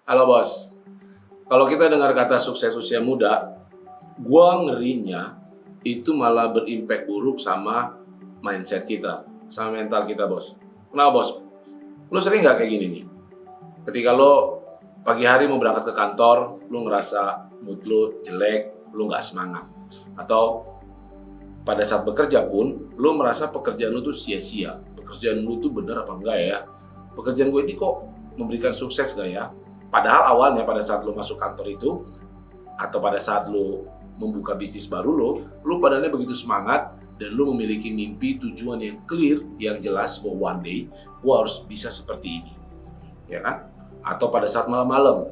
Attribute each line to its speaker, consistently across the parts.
Speaker 1: Halo bos, kalau kita dengar kata sukses usia muda, gua ngerinya itu malah berimpact buruk sama mindset kita, sama mental kita bos. Kenapa bos? Lu sering nggak kayak gini nih? Ketika lo pagi hari mau berangkat ke kantor, lu ngerasa mood lu jelek, lu nggak semangat. Atau pada saat bekerja pun, lu merasa pekerjaan lu tuh sia-sia. Pekerjaan lu tuh bener apa enggak ya? Pekerjaan gue ini kok memberikan sukses gak ya? Padahal awalnya pada saat lu masuk kantor itu, atau pada saat lu membuka bisnis baru lu padahal begitu semangat, dan lu memiliki mimpi, tujuan yang clear, yang jelas bahwa one day, gua harus bisa seperti ini. Ya kan? Atau pada saat malam-malam,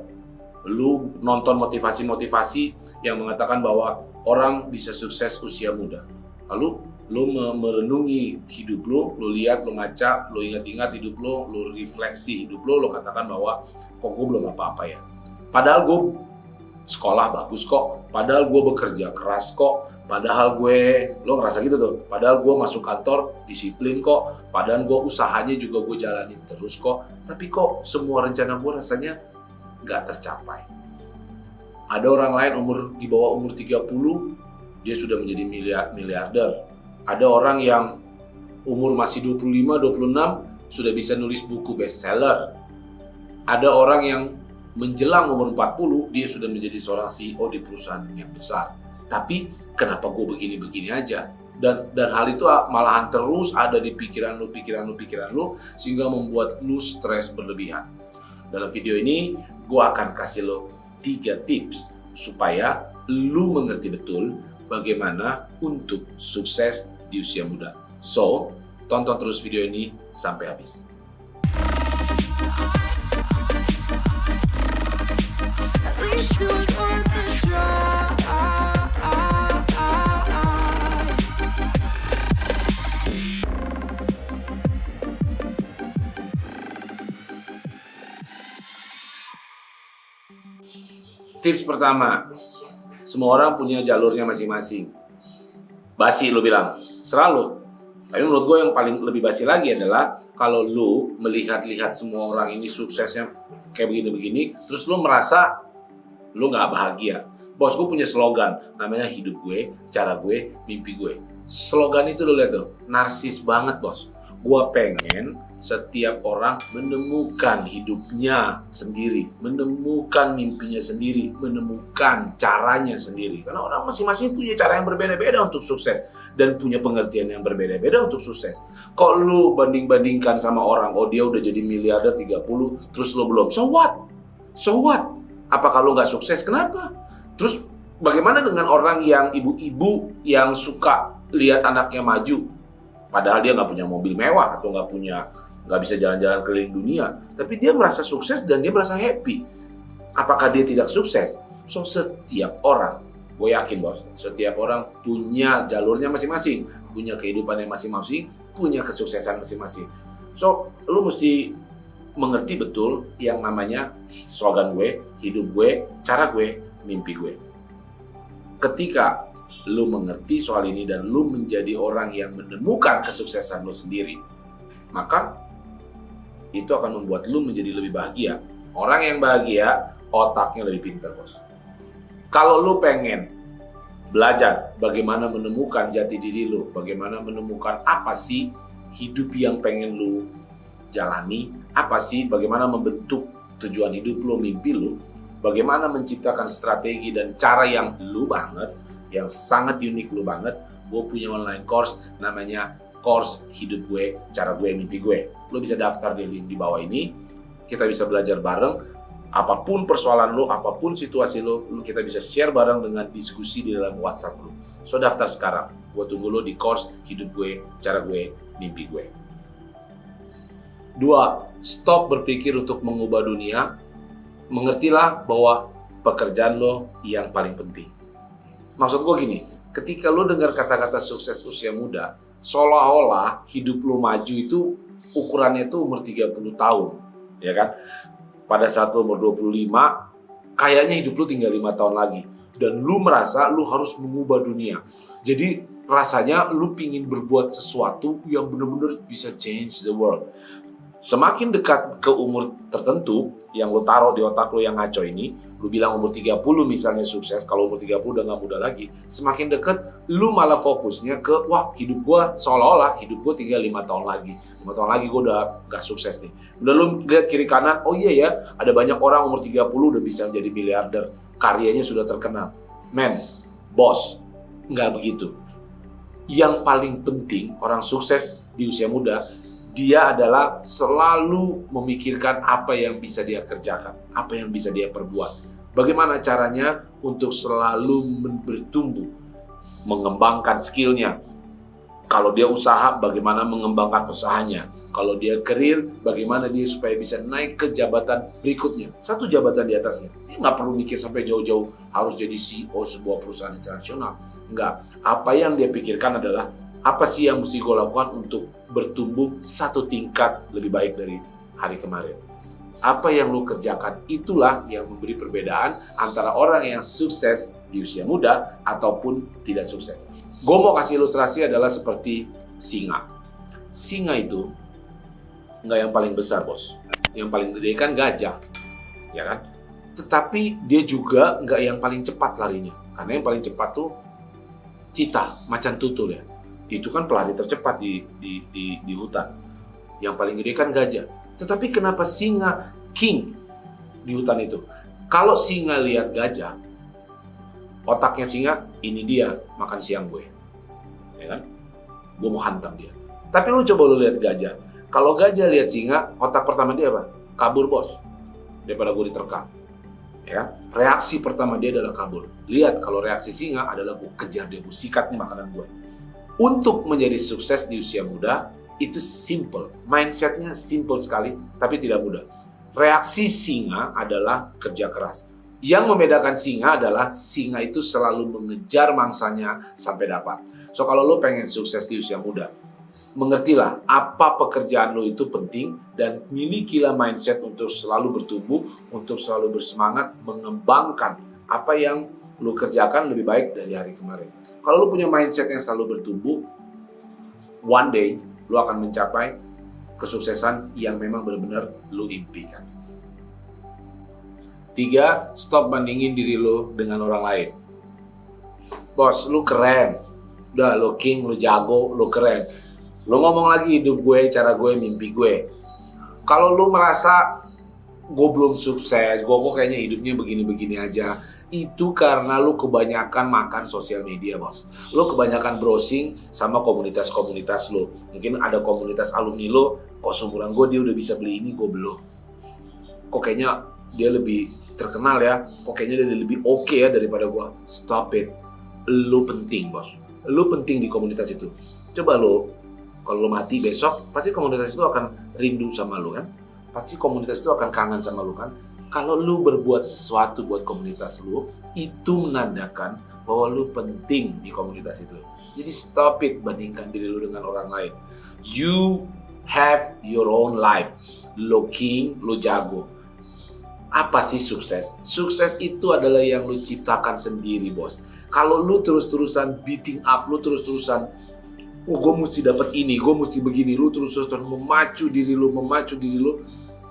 Speaker 1: lu nonton motivasi-motivasi yang mengatakan bahwa orang bisa sukses usia muda. Lalu lu merenungi hidup lu lihat, lu ngaca, lu ingat-ingat hidup lu refleksi hidup lu katakan bahwa kok gue belum apa-apa ya. Padahal gue sekolah bagus kok, padahal gue bekerja keras kok, padahal lo ngerasa gitu tuh, padahal gue masuk kantor disiplin kok, padahal gue usahanya juga gue jalanin terus kok, tapi kok semua rencana gue rasanya gak tercapai. Ada orang lain di bawah umur 30, dia sudah menjadi miliarder. Ada orang yang umur masih 25, 26 sudah bisa nulis buku bestseller. Ada orang yang menjelang umur 40 dia sudah menjadi seorang CEO di perusahaan yang besar. Tapi kenapa gue begini-begini aja? Dan hal itu malahan terus ada di pikiran lu sehingga membuat lu stres berlebihan. Dalam video ini gue akan kasih lo 3 tips supaya lu mengerti betul bagaimana untuk sukses di usia muda. So, tonton terus video ini sampai habis. Tips pertama, semua orang punya jalurnya masing-masing. Basi lu bilang, selalu. Tapi menurut gue yang paling lebih basi lagi adalah kalau lu melihat-lihat semua orang ini suksesnya kayak begini-begini, terus lu merasa lu gak bahagia. Bos, gue punya slogan, namanya hidup gue, cara gue, mimpi gue. Slogan itu lu lihat tuh, narsis banget bos. Gue pengen setiap orang menemukan hidupnya sendiri, menemukan mimpinya sendiri, menemukan caranya sendiri. Karena orang masing-masing punya cara yang berbeda-beda untuk sukses dan punya pengertian yang berbeda-beda untuk sukses. Kok lu banding-bandingkan sama orang, oh dia udah jadi miliarder 30, terus lu belum. So what? So what? Apakah lu gak sukses? Kenapa? Terus bagaimana dengan orang yang ibu-ibu yang suka lihat anaknya maju? Padahal dia gak punya mobil mewah atau gak bisa jalan-jalan keliling dunia, tapi dia merasa sukses dan dia merasa happy. Apakah dia tidak sukses? So, setiap orang, gue yakin bos, setiap orang punya jalurnya masing-masing, punya kehidupannya masing-masing, punya kesuksesan masing-masing. So, lu mesti mengerti betul yang namanya slogan gue, hidup gue, cara gue, mimpi gue. Ketika lu mengerti soal ini dan lu menjadi orang yang menemukan kesuksesan lu sendiri, maka itu akan membuat lu menjadi lebih bahagia. Orang yang bahagia, otaknya lebih pintar bos. Kalau lu pengen belajar bagaimana menemukan jati diri lu, bagaimana menemukan apa sih hidup yang pengen lu jalani, apa sih bagaimana membentuk tujuan hidup lu, mimpi lu, bagaimana menciptakan strategi dan cara yang lu banget, yang sangat unik lu banget, gue punya online course namanya course hidup gue, cara gue, mimpi gue. Lo bisa daftar di link di bawah ini. Kita bisa belajar bareng. Apapun persoalan lo, apapun situasi lo, kita bisa share bareng dengan diskusi di dalam WhatsApp lo. So daftar sekarang. Gue tunggu lo di course hidup gue, cara gue, mimpi gue. 2. Stop berpikir untuk mengubah dunia. Mengertilah bahwa pekerjaan lo yang paling penting. Maksud gue gini, ketika lo dengar kata-kata sukses usia muda, seolah-olah hidup lo maju itu ukurannya itu umur 30 tahun, ya kan? Pada saat lo umur 25, kayaknya hidup lo tinggal 5 tahun lagi. Dan lo merasa lo harus mengubah dunia. Jadi rasanya lo pingin berbuat sesuatu yang benar-benar bisa change the world. Semakin dekat ke umur tertentu yang lo taruh di otak lo yang ngaco ini, lo bilang umur 30 misalnya sukses, kalau umur 30 udah nggak muda lagi, semakin dekat lo malah fokusnya ke, wah hidup gue seolah-olah hidup gue tinggal 5 tahun lagi. 5 tahun lagi gue udah gak sukses nih. Udah lo lihat kiri kanan, oh iya ya, ada banyak orang umur 30 udah bisa jadi miliarder, karyanya sudah terkenal. Men, bos, nggak begitu. Yang paling penting orang sukses di usia muda, dia adalah selalu memikirkan apa yang bisa dia kerjakan, apa yang bisa dia perbuat. Bagaimana caranya untuk selalu bertumbuh, mengembangkan skillnya. Kalau dia usaha, bagaimana mengembangkan usahanya. Kalau dia karir, bagaimana dia supaya bisa naik ke jabatan berikutnya. Satu jabatan di atasnya. Dia nggak perlu mikir sampai jauh-jauh harus jadi CEO sebuah perusahaan internasional. Enggak. Apa yang dia pikirkan adalah, apa sih yang mesti gue lakukan untuk bertumbuh satu tingkat lebih baik dari hari kemarin. Apa yang lo kerjakan, itulah yang memberi perbedaan antara orang yang sukses di usia muda ataupun tidak sukses. Gue mau kasih ilustrasi adalah seperti singa. Singa itu nggak yang paling besar, bos. Yang paling gede kan gajah, ya kan? Tetapi dia juga nggak yang paling cepat larinya. Karena yang paling cepat tuh cita, macan tutul ya. Itu kan pelari tercepat di hutan. Yang paling gede kan gajah. Tetapi kenapa singa king di hutan itu? Kalau singa lihat gajah, otaknya singa, ini dia makan siang gue. Ya kan? Gue mau hantam dia. Tapi lu coba lu lihat gajah. Kalau gajah lihat singa, otak pertama dia apa? Kabur, bos. Daripada gue diterkam. Ya kan? Reaksi pertama dia adalah kabur. Lihat, kalau reaksi singa adalah gue kejar dia, gue sikat nih makanan gue. Untuk menjadi sukses di usia muda, itu simple. Mindsetnya simple sekali, tapi tidak mudah. Reaksi singa adalah kerja keras. Yang membedakan singa adalah singa itu selalu mengejar mangsanya sampai dapat. So kalau lo pengen sukses di usia muda, mengertilah apa pekerjaan lo itu penting dan milikilah mindset untuk selalu bertumbuh, untuk selalu bersemangat mengembangkan apa yang lo kerjakan lebih baik dari hari kemarin. Kalau lo punya mindset yang selalu bertumbuh, one day lo akan mencapai kesuksesan yang memang benar-benar lo impikan. 3, stop bandingin diri lo dengan orang lain. Bos, lo keren. Udah, lo king, lo jago, lo keren. Lo ngomong lagi hidup gue, cara gue, mimpi gue. Kalau lo merasa gue belum sukses, gue kok kayaknya hidupnya begini-begini aja, itu karena lo kebanyakan makan sosial media, bos. Lo kebanyakan browsing sama komunitas-komunitas lo. Mungkin ada komunitas alumni lo, kok seumuran gue dia udah bisa beli ini, gue belum. Kok kayaknya dia lebih terkenal ya, kok kayaknya dia lebih oke ya daripada gue. Stop it. Lo penting, bos. Lo penting di komunitas itu. Coba lo, kalau lo mati besok, pasti komunitas itu akan rindu sama lo kan? Pasti komunitas itu akan kangen sama lo kan? Kalau lo berbuat sesuatu buat komunitas lo, itu menandakan bahwa lo penting di komunitas itu. Jadi stop it bandingkan diri lo dengan orang lain. You have your own life. Lo king, lo jago. Apa sih sukses? Sukses itu adalah yang lu ciptakan sendiri, bos. Kalau lu terus-terusan beating up, lu terus-terusan, oh gue mesti dapat ini, gue mesti begini, lu terus-terusan memacu diri lu.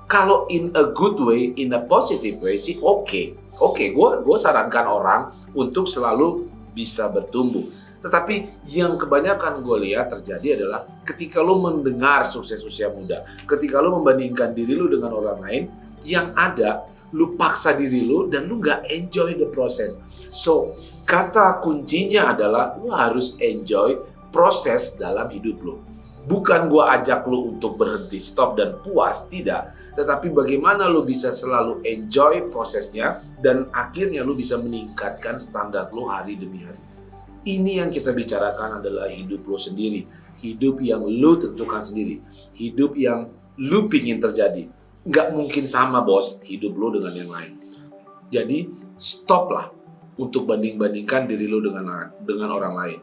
Speaker 1: Kalau in a good way, in a positive way sih oke. Gue sarankan orang untuk selalu bisa bertumbuh. Tetapi yang kebanyakan gue lihat terjadi adalah ketika lu mendengar sukses usia muda, ketika lu membandingkan diri lu dengan orang lain, yang ada lu paksa diri lu dan lu nggak enjoy the process. So, kata kuncinya adalah lu harus enjoy proses dalam hidup lu. Bukan gua ajak lu untuk berhenti, stop dan puas, tidak. Tetapi bagaimana lu bisa selalu enjoy prosesnya dan akhirnya lu bisa meningkatkan standar lu hari demi hari. Ini yang kita bicarakan adalah hidup lu sendiri. Hidup yang lu tentukan sendiri. Hidup yang lu pingin terjadi. Nggak mungkin sama, bos, hidup lo dengan yang lain. Jadi stoplah untuk banding-bandingkan diri lo dengan orang lain.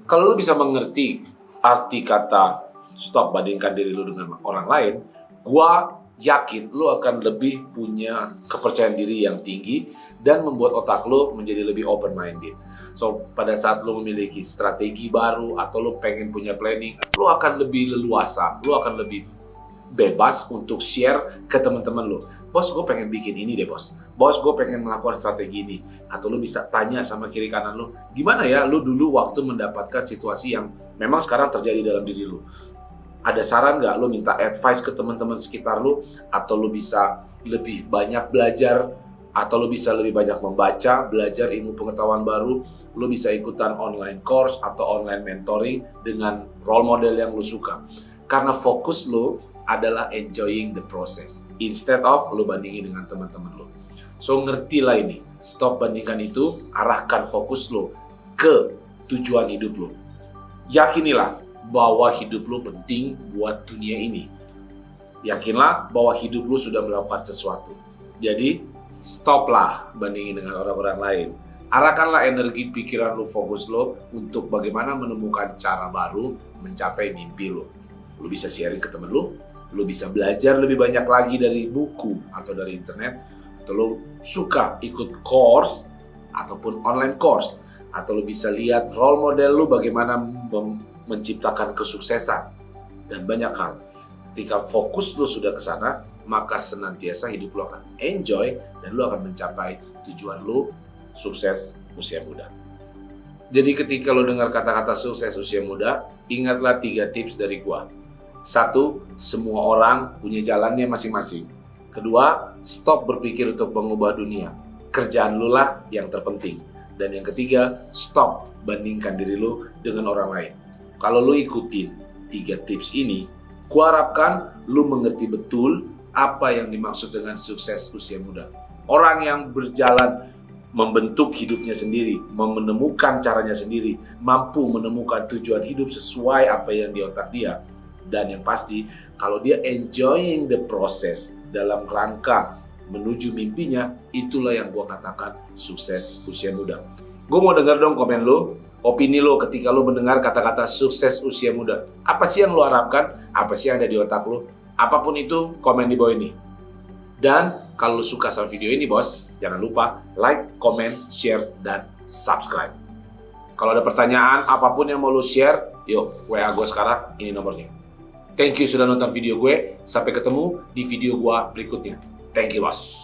Speaker 1: Kalau lo bisa mengerti arti kata stop bandingkan diri lo dengan orang lain, gua yakin lu akan lebih punya kepercayaan diri yang tinggi dan membuat otak lu menjadi lebih open minded. So, pada saat lu memiliki strategi baru atau lu pengen punya planning, lu akan lebih leluasa, lu akan lebih bebas untuk share ke teman-teman lu. Bos, gue pengen bikin ini deh bos. Bos, gue pengen melakukan strategi ini. Atau lu bisa tanya sama kiri kanan lu, gimana ya lu dulu waktu mendapatkan situasi yang memang sekarang terjadi dalam diri lu. Ada saran nggak lu minta advice ke teman-teman sekitar lu? Atau lu bisa lebih banyak belajar? Atau lu bisa lebih banyak membaca, belajar ilmu pengetahuan baru? Lu bisa ikutan online course atau online mentoring dengan role model yang lu suka. Karena fokus lu adalah enjoying the process instead of lu bandingin dengan teman-teman lu. So ngertilah ini, stop bandingkan itu, arahkan fokus lu ke tujuan hidup lu. Yakinilah bahwa hidup lu penting buat dunia ini. Yakinlah bahwa hidup lu sudah melakukan sesuatu. Jadi stoplah bandingin dengan orang-orang lain. Arahkanlah energi pikiran lu, fokus lu untuk bagaimana menemukan cara baru mencapai mimpi lu. Lu bisa sharing ke temen lu bisa belajar lebih banyak lagi dari buku atau dari internet, atau lu suka ikut course ataupun online course, atau lu bisa lihat role model lu bagaimana menciptakan kesuksesan dan banyak hal. Ketika fokus lu sudah ke sana, maka senantiasa hidup lu akan enjoy dan lu akan mencapai tujuan lu sukses usia muda. Jadi ketika lu dengar kata-kata sukses usia muda, ingatlah 3 tips dari gua. 1, semua orang punya jalannya masing-masing. 2, stop berpikir untuk mengubah dunia. Kerjaan lu lah yang terpenting. Dan yang ketiga, stop bandingkan diri lu dengan orang lain. Kalau lu ikutin 3 tips ini, gua harapkan lu mengerti betul apa yang dimaksud dengan sukses usia muda. Orang yang berjalan membentuk hidupnya sendiri, menemukan caranya sendiri, mampu menemukan tujuan hidup sesuai apa yang di otak dia. Dan yang pasti, kalau dia enjoying the process dalam rangka menuju mimpinya, itulah yang gue katakan sukses usia muda. Gue mau dengar dong komen lo, opini lo ketika lo mendengar kata-kata sukses usia muda. Apa sih yang lo harapkan? Apa sih yang ada di otak lo? Apapun itu, komen di bawah ini. Dan kalau lo suka sama video ini bos, jangan lupa like, comment, share, dan subscribe. Kalau ada pertanyaan, apapun yang mau lo share, yuk WA gue sekarang, ini nomornya. Thank you sudah nonton video gue. Sampai ketemu di video gue berikutnya. Thank you, bos.